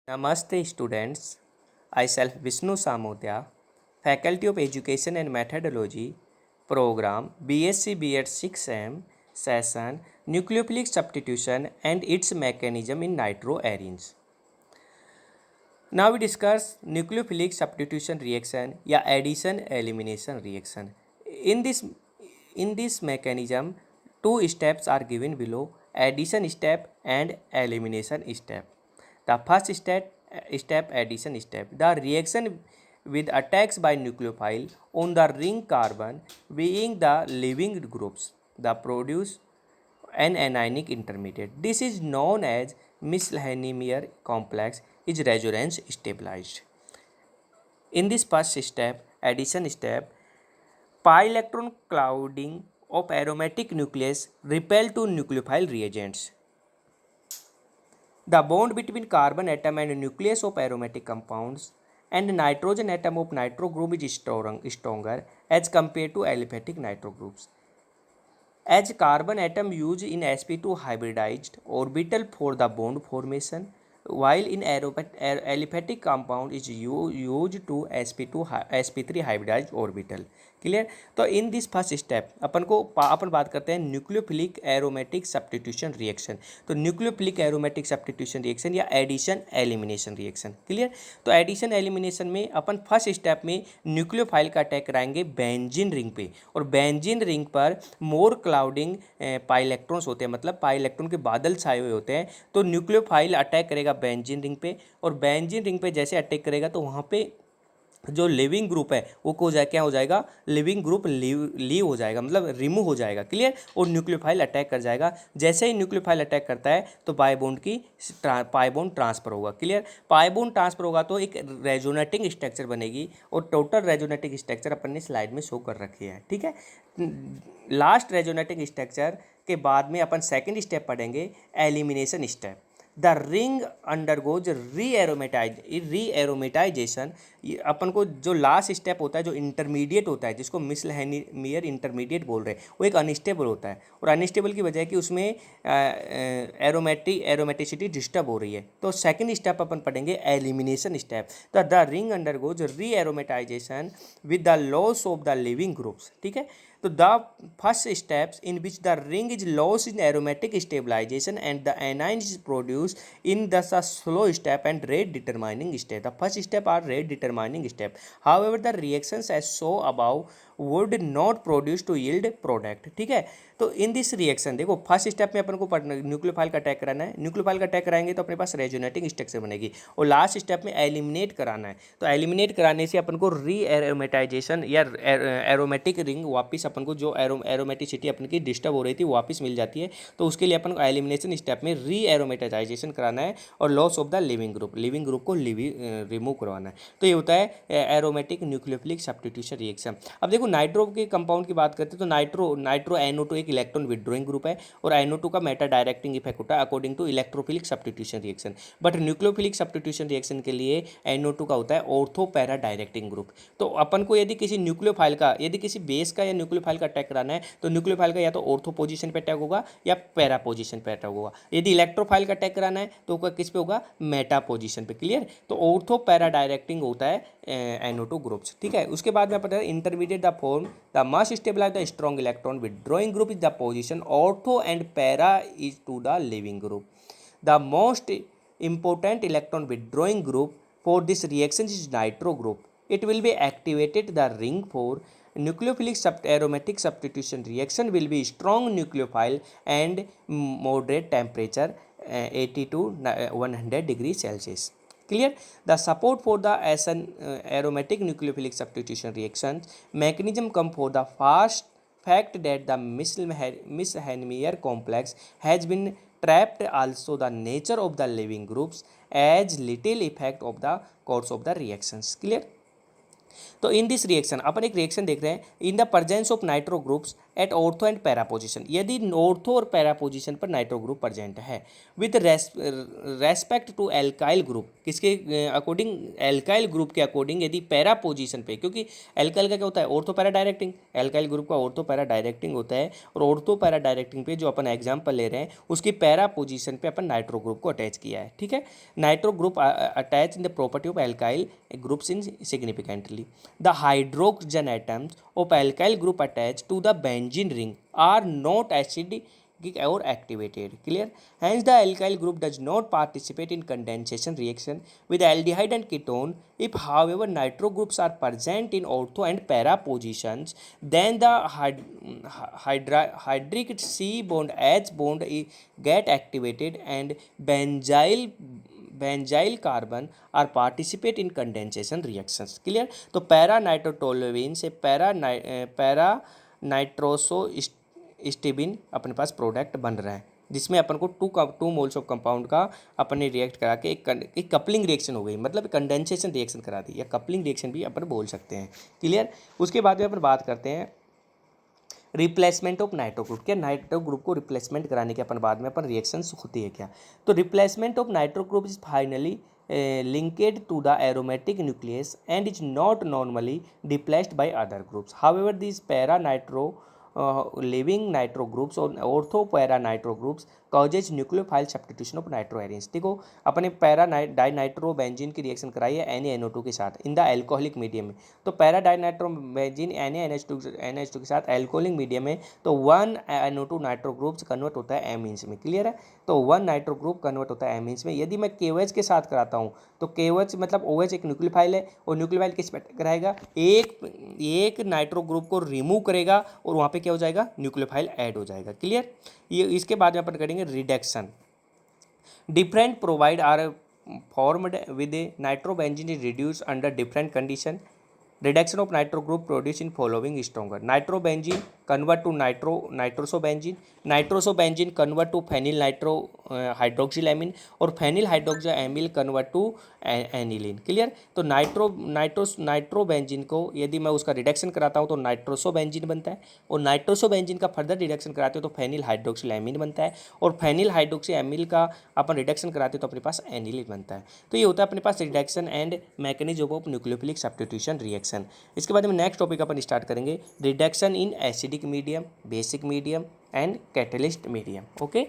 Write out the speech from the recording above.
Namaste students, I self Vishnu Samotia, Faculty of Education and Methodology, Program BSc B.Ed 6M, Session Nucleophilic Substitution and its Mechanism in Nitroarenes. Now we discuss nucleophilic substitution reaction या addition elimination reaction. In this mechanism, two steps are given below: addition step and elimination step. The first step addition step. The reaction with attacks by nucleophile on the ring carbon being the leaving groups, the produce an anionic intermediate. This is known as Miscellaneous complex is resonance stabilized. In this first step, addition step, pi electron clouding of aromatic nucleus repel to nucleophile reagents. The bond between carbon atom and nucleus of aromatic compounds and nitrogen atom of nitro group is stronger as compared to aliphatic nitro groups. As carbon atom used in sp2 hybridized orbital for the bond formation, while in aliphatic compound is used to sp3 hybridized orbital. Clear. तो in this first step अपन बात करते हैं nucleophilic aromatic substitution reaction. तो nucleophilic aromatic substitution reaction या addition elimination reaction. Clear. तो addition elimination में अपन first step में nucleophile का अटैक कराएंगे बेंजीन रिंग पे, और बेंजीन रिंग पर मोर क्लाउडिंग पाई इलेक्ट्रॉन्स होते हैं, मतलब पाई इलेक्ट्रॉन के बादल छाए हुए होते हैं। तो न्यूक्लियोफाइल अटैक करेगा बेंजीन रिंग पे, और बेंजीन रिंग पे जैसे अटैक करेगा तो वहाँ पे जो लिविंग ग्रुप है वो क्या हो जाएगा, लिविंग ग्रुप लीव हो जाएगा, मतलब रिमूव हो जाएगा। क्लियर। और न्यूक्लियोफाइल अटैक कर जाएगा। जैसे ही न्यूक्लियोफाइल अटैक करता है तो पाई बॉन्ड ट्रांसफर होगा। क्लियर। पाई बॉन्ड ट्रांसफर होगा तो एक रेजोनेटिंग स्ट्रक्चर बनेगी, और टोटल रेजोनेटिंग स्ट्रक्चर अपन ने स्लाइड में शो कर रखी है। ठीक है। लास्ट रेजोनेटिंग स्ट्रक्चर के बाद में अपन सेकेंड स्टेप पढ़ेंगे elimination step. The ring undergoes rearomatisation. अपन को जो लास्ट स्टेप होता है, जो इंटरमीडिएट होता है, जिसको मिसलैनियर इंटरमीडिएट बोल रहे हैं, वो एक अनस्टेबल होता है, और अनस्टेबल की वजह कि उसमें एरोमेटिसिटी डिस्टर्ब हो रही है। तो सेकंड स्टेप अपन पढ़ेंगे elimination step. The ring undergoes rearomatisation with the loss of the living groups. ठीक है। तो the first steps in which the ring is loss in aromatic stabilisation and the anion is produce in the slow step and rate determining step. The first step are rate determining step. However the reactions as so above would not produce to yield product. ठीक है। तो in this reaction देखो, first step में अपन को nucleophile का attack कराना है। Nucleophile का अटैक कराएंगे तो अपने पास रेजोनेटिंग स्ट्रक्चर बनेगी, और लास्ट स्टेप में एलिमिनेट कराना है। तो एलिमिनेट कराने से अपन को री एरोमेटाइजेशन या एरोमेटिक रिंग वापस अपन को जो एरोमेटिसिटी अपन की डिस्टर्ब हो रही थी वापस मिल जाती है। तो उसके लिए अपन को एलिमिनेशन स्टेप में री एरोमेटाइजेशन कराना है, और loss of the leaving group को रिमूव करवाना है। तो ये होता है एरोमेटिक न्यूक्लियोफिलिक सब्स्टिट्यूशन रिएक्शन। अब देखो नाइट्रो के कंपाउंड की बात करते हैं तो नाइट्रो NO2 एक इलेक्ट्रॉन विड्रॉइंग ग्रुप है, और NO2 का मेटा डायरेक्टिंग इफेक्ट होता है according to electrophilic substitution reaction. But nucleophilic substitution reaction के लिए NO2 का होता है ऑर्थो पैरा डायरेक्टिंग ग्रुप। तो अपन को यदि किसी बेस का या न्यूक्लियोफाइल का अटैक कराना है तो न्यूक्लियोफाइल का या तो ऑर्थो पोजीशन पे अटैक होगा या पैरा पोजीशन पे अटैक होगा। यदि इलेक्ट्रोफाइल का अटैक कराना है तो किस पे होगा, मेटा पोजीशन पे। क्लियर। तो ऑर्थो पैरा डायरेक्टिंग होता है NO2 ग्रुप्स। ठीक है। उसके बाद में पता है intermediate the form the must stabilise the strong electron withdrawing group is the position ortho and para is to the leaving group. The most important electron withdrawing group for this reaction is nitro group. It will be activated the ring for nucleophilic aromatic substitution reaction will be strong nucleophile and moderate temperature 80 to 100 degrees Celsius. Clear. The support for the aromatic nucleophilic substitution reaction mechanism come for the fact that the Miscellaneous complex has been trapped, also the nature of the living groups as little effect of the course of the reactions. Clear. तो in this reaction अपन एक reaction देख रहे हैं in the presence of nitro groups at ortho and para position. यदि ortho और para position पर nitro group present है with respect to alkyl group किसके अकॉर्डिंग, एल्काइल ग्रुप के अकॉर्डिंग यदि पैरा पोजीशन पे, क्योंकि एल्काइल का क्या होता है, ortho para directing, alkyl group का ऑर्थो पैरा डायरेक्टिंग होता है, और ऑर्थो पैरा डायरेक्टिंग पे जो अपन एग्जाम्पल ले रहे हैं उसकी पैरा पोजीशन पे अपन नाइट्रो ग्रुप को अटैच किया है, ठीक है। Nitro group attach in the property of alkyl groups in significantly, the hydrogen atoms of alkyl group attach to the benzene ring are not acidic or activated, clear. Hence the alkyl group does not participate in condensation reaction with aldehyde and ketone. If however nitro groups are present in ortho and para positions, then the hydric C bond H bond get activated and benzyl carbon are participate in condensation reactions, clear. तो para nitrotoluene से para nitroso स्टेबिन अपने पास product बन रहा है, जिसमें अपन को टू मोल्स ऑफ कंपाउंड का अपन ने रिएक्ट करा के एक कपलिंग रिएक्शन हो गई, मतलब कंडेंसेशन रिएक्शन करा दी, या कपलिंग रिएक्शन भी अपन बोल सकते हैं, क्लियर। उसके बाद में अपन बात करते हैं रिप्लेसमेंट ऑफ नाइट्रो ग्रुप। क्या नाइट्रो ग्रुप को रिप्लेसमेंट कराने के अपन बाद में अपन रिएक्शंस होती है क्या, तो replacement of nitro group is finally linked to the aromatic nucleus and is not normally replaced by other groups. However, these para nitro living nitro groups और ortho para nitro groups causes nucleophile substitution of nitroarenes। देखो अपने para die nitro benzene की reaction कराई है NaNO2 के साथ in the alcoholic medium में, तो para die nitro benzene NaNH2 के साथ एल्कोहलिक मीडियम में, तो 1NO2 नाइट्रो ग्रुप्स कन्वर्ट होता है एमीन्स में, क्लियर है। तो 1 नाइट्रो ग्रुप कन्वर्ट होता है एमीन्स में। यदि मैं KOH के साथ कराता हूँ तो KOH मतलब OH एक न्यूक्लियोफाइल है, और न्यूक्लियोफाइल किस पे कराएगा, एक नाइट्रो ग्रुप को रिमूव करेगा और वहाँ पे क्या हो जाएगा, न्यूक्लियोफाइल ऐड हो जाएगा, क्लियर। ये इसके बाद में अपन करेंगे reduction. Different provide are formed with nitrobenzene is reduce under different condition. Reduction of nitro group produce in following stronger, nitrobenzene convert to nitrosobenzene, nitrosobenzene convert to phenyl nitro hydroxylamine, और phenyl hydroxylamine convert to aniline, clear. तो nitrobenzene को यदि मैं उसका reduction कराता हूँ तो नाइट्रोसोबेंजीन बनता है, और नाइट्रोसोबेंजीन का फर्दर रिडक्शन कराते हो तो फेनिल हाइड्रोक्सिलैमिन बनता है, और फेनिल हाइड्रोक्सिलैमिन का अपन रिडक्शन कराते हो तो अपने पास एनिलीन बनता है। तो ये होता है अपने पास reduction and mechanism of nucleophilic substitution reaction. इसके बाद में नेक्स्ट टॉपिक अपन स्टार्ट करेंगे, reduction in acidic medium, basic medium and catalyst medium, okay.